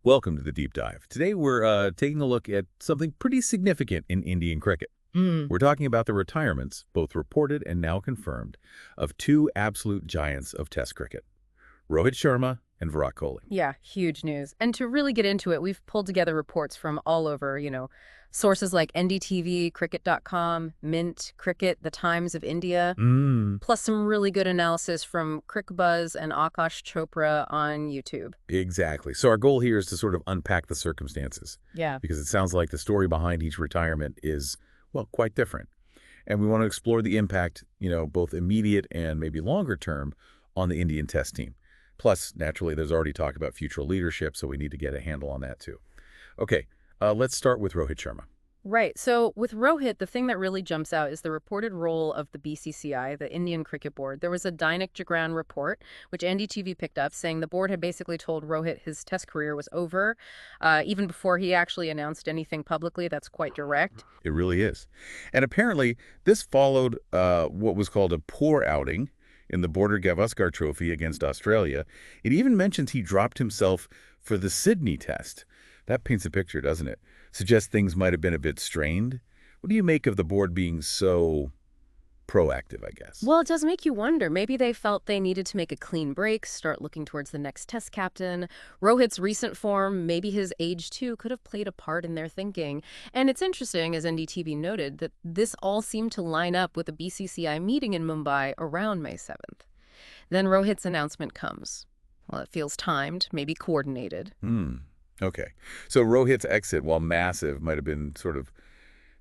Welcome to the Deep Dive. Today we're taking a look at something pretty significant in Indian cricket. Mm. We're talking about the retirements, both reported and now confirmed, of two absolute giants of Test cricket, Rohit Sharma and Virat Kohli. Yeah, huge news. And to really get into it, we've pulled together reports from all over, sources like NDTV, Cricket.com, Mint, Cricket, The Times of India, plus some really good analysis from CricBuzz and Akash Chopra on YouTube. Exactly. So our goal here is to sort of unpack the circumstances, Yeah. because it sounds like the story behind each retirement is, well, quite different. And we want to explore the impact, both immediate and maybe longer term on the Indian Test team. Plus, naturally, there's already talk about future leadership, so we need to get a handle on that too. Okay, let's start with Rohit Sharma. Right. So with Rohit, the thing that really jumps out is the reported role of the BCCI, the Indian Cricket Board. There was a Dainik Jagran report, which NDTV picked up, saying the board had basically told Rohit his Test career was over, even before he actually announced anything publicly. That's quite direct. It really is. And apparently, this followed what was called a poor outing in the Border Gavaskar Trophy against Australia. It even mentions he dropped himself for the Sydney Test. That paints a picture, doesn't it? Suggests things might have been a bit strained. What do you make of the board being so proactive, I guess? Well, it does make you wonder. Maybe they felt they needed to make a clean break, start looking towards the next Test captain. Rohit's recent form, maybe his age too, could have played a part in their thinking. And it's interesting, as NDTV noted, that this all seemed to line up with a BCCI meeting in Mumbai around May 7th. Then Rohit's announcement comes. Well, it feels timed, maybe coordinated. Okay. So Rohit's exit, while massive, might have been sort of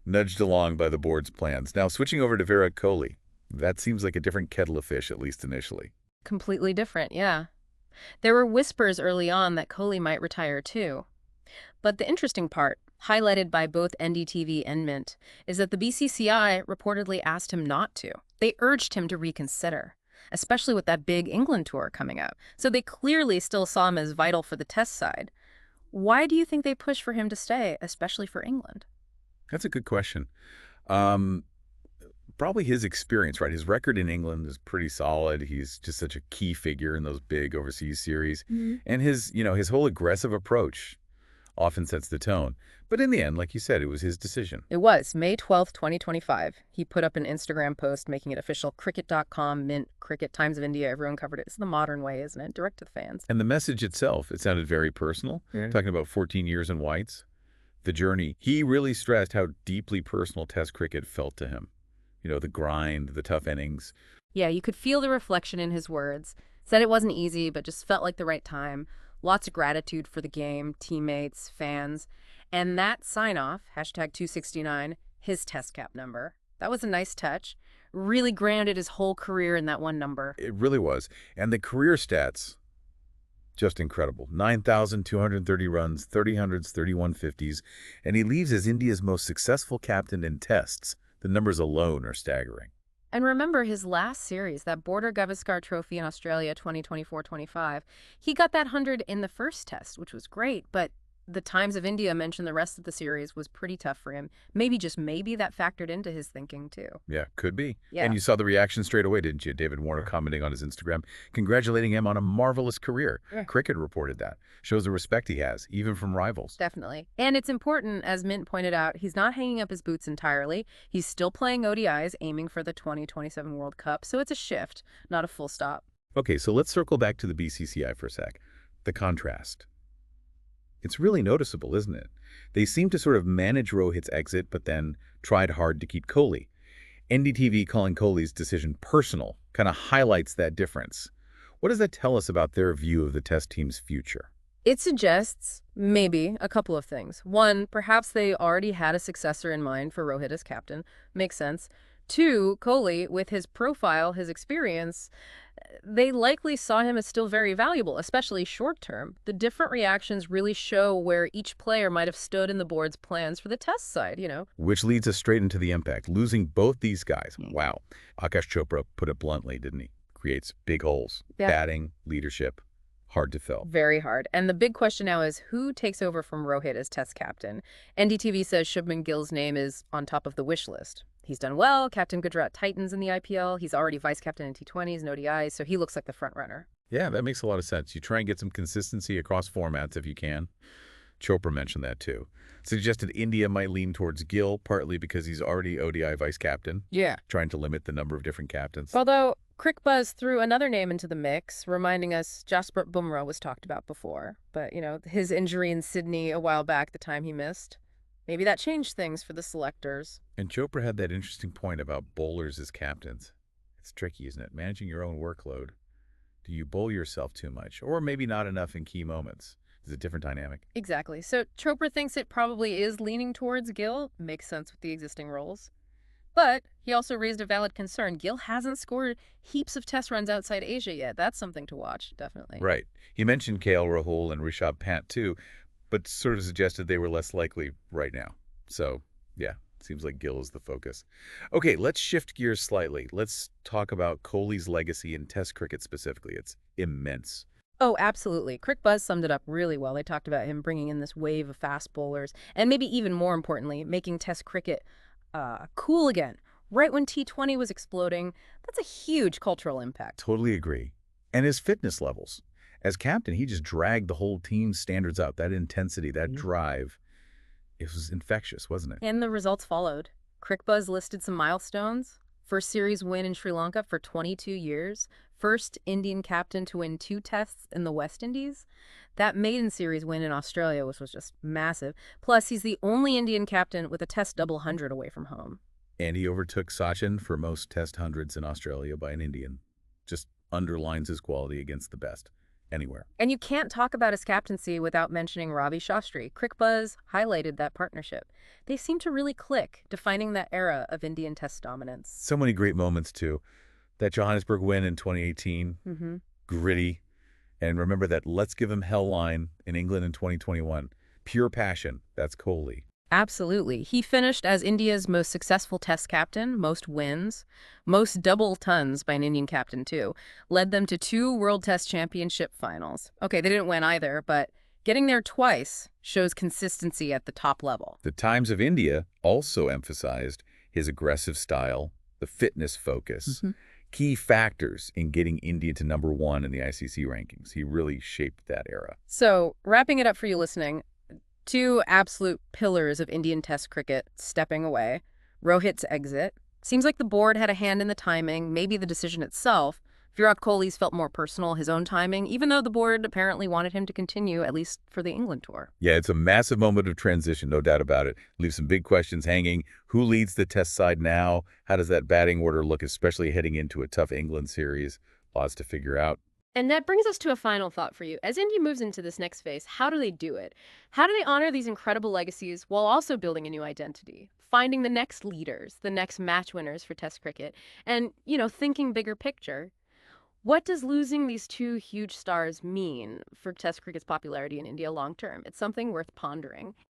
nudged along by the board's plans. Now, switching over to Virat Kohli, that seems like a different kettle of fish, at least initially. Completely different, yeah. There were whispers early on that Kohli might retire too. But the interesting part, highlighted by both NDTV and Mint, is that the BCCI reportedly asked him not to. They urged him to reconsider, especially with that big England tour coming up. So they clearly still saw him as vital for the Test side. Why do you think they pushed for him to stay, especially for England? That's a good question. Probably his experience, right? His record in England is pretty solid. He's just such a key figure in those big overseas series. And his whole aggressive approach often sets the tone. But in the end, like you said, it was his decision. It was May 12th, 2025. He put up an Instagram post making it official. Cricket.com, Mint, Cricket, Times of India, everyone covered it. It's the modern way, isn't it? Direct to the fans. And the message itself, it sounded very personal, talking about 14 years in whites. The journey, he really stressed how deeply personal Test cricket felt to him. The grind, the tough innings. Yeah, you could feel the reflection in his words. Said it wasn't easy, but just felt like the right time. Lots of gratitude for the game, teammates, fans. And that sign-off, #269, his Test cap number. That was a nice touch. Really grounded his whole career in that one number. It really was. And the career stats, just incredible. 9,230 runs, 30 hundreds, 31 50s. And he leaves as India's most successful captain in Tests. The numbers alone are staggering. And remember his last series, that Border Gavaskar Trophy in Australia 2024-25. He got that 100 in the first Test, which was great, but the Times of India mentioned the rest of the series was pretty tough for him. Maybe, just maybe, that factored into his thinking too. Yeah, could be. Yeah. And you saw the reaction straight away, didn't you? David Warner commenting on his Instagram, congratulating him on a marvelous career. Yeah. Cricket reported that. Shows the respect he has, even from rivals. Definitely. And it's important, as Mint pointed out, he's not hanging up his boots entirely. He's still playing ODIs, aiming for the 2027 World Cup. So it's a shift, not a full stop. Okay, so let's circle back to the BCCI for a sec. The contrast. It's really noticeable, isn't it? They seem to sort of manage Rohit's exit, but then tried hard to keep Kohli. NDTV calling Kohli's decision personal kind of highlights that difference. What does that tell us about their view of the Test team's future? It suggests, maybe, a couple of things. One, perhaps they already had a successor in mind for Rohit as captain. Makes sense. Two, Kohli, with his profile, his experience, they likely saw him as still very valuable, especially short-term. The different reactions really show where each player might have stood in the board's plans for the Test side, Which leads us straight into the impact. Losing both these guys. Wow. Akash Chopra put it bluntly, didn't he? Creates big holes. Yeah. Batting, leadership, hard to fill. Very hard. And the big question now is who takes over from Rohit as Test captain? NDTV says Shubman Gill's name is on top of the wish list. He's done well, captain Gujarat Titans in the IPL. He's already vice captain in T20s and ODIs, so he looks like the front runner. Yeah, that makes a lot of sense. You try and get some consistency across formats if you can. Chopra mentioned that too. Suggested India might lean towards Gill, partly because he's already ODI vice captain, Yeah. trying to limit the number of different captains. Although Crickbuzz threw another name into the mix, reminding us Jasprit Bumrah was talked about before. But, his injury in Sydney a while back, the time he missed, maybe that changed things for the selectors. And Chopra had that interesting point about bowlers as captains. It's tricky, isn't it? Managing your own workload. Do you bowl yourself too much? Or maybe not enough in key moments? It's a different dynamic. Exactly. So Chopra thinks it probably is leaning towards Gill. Makes sense with the existing roles. But he also raised a valid concern. Gill hasn't scored heaps of test runs outside Asia yet. That's something to watch, definitely. Right. He mentioned KL Rahul and Rishabh Pant too, but sort of suggested they were less likely right now. So, yeah, seems like Gill is the focus. Okay, let's shift gears slightly. Let's talk about Kohli's legacy in Test cricket specifically. It's immense. Oh, absolutely. Crickbuzz summed it up really well. They talked about him bringing in this wave of fast bowlers, and maybe even more importantly, making Test cricket cool again. Right when T20 was exploding, that's a huge cultural impact. Totally agree. And his fitness levels. As captain, he just dragged the whole team's standards up. That intensity, that drive, it was infectious, wasn't it? And the results followed. Crickbuzz listed some milestones. First series win in Sri Lanka for 22 years. First Indian captain to win 2 tests in the West Indies. That maiden series win in Australia, which was just massive. Plus, he's the only Indian captain with a test double hundred away from home. And he overtook Sachin for most test hundreds in Australia by an Indian. Just underlines his quality against the best anywhere. And you can't talk about his captaincy without mentioning Ravi Shastri. Crickbuzz highlighted that partnership. They seem to really click, defining that era of Indian test dominance. So many great moments, too. That Johannesburg win in 2018, gritty. And remember that let's give him hell line in England in 2021. Pure passion. That's Kohli. Absolutely. He finished as India's most successful test captain, most wins, most double tons by an Indian captain too, led them to 2 World Test Championship finals. Okay, they didn't win either, but getting there twice shows consistency at the top level. The Times of India also emphasized his aggressive style, the fitness focus, key factors in getting India to #1 in the ICC rankings. He really shaped that era. So, wrapping it up for you listening, 2 absolute pillars of Indian Test cricket stepping away. Rohit's exit. Seems like the board had a hand in the timing, maybe the decision itself. Virat Kohli's felt more personal, his own timing, even though the board apparently wanted him to continue, at least for the England tour. Yeah, it's a massive moment of transition, no doubt about it. Leaves some big questions hanging. Who leads the test side now? How does that batting order look, especially heading into a tough England series? Lots to figure out. And that brings us to a final thought for you. As India moves into this next phase, how do they do it? How do they honor these incredible legacies while also building a new identity? Finding the next leaders, the next match winners for Test cricket, and, thinking bigger picture. What does losing these 2 huge stars mean for Test cricket's popularity in India long term? It's something worth pondering.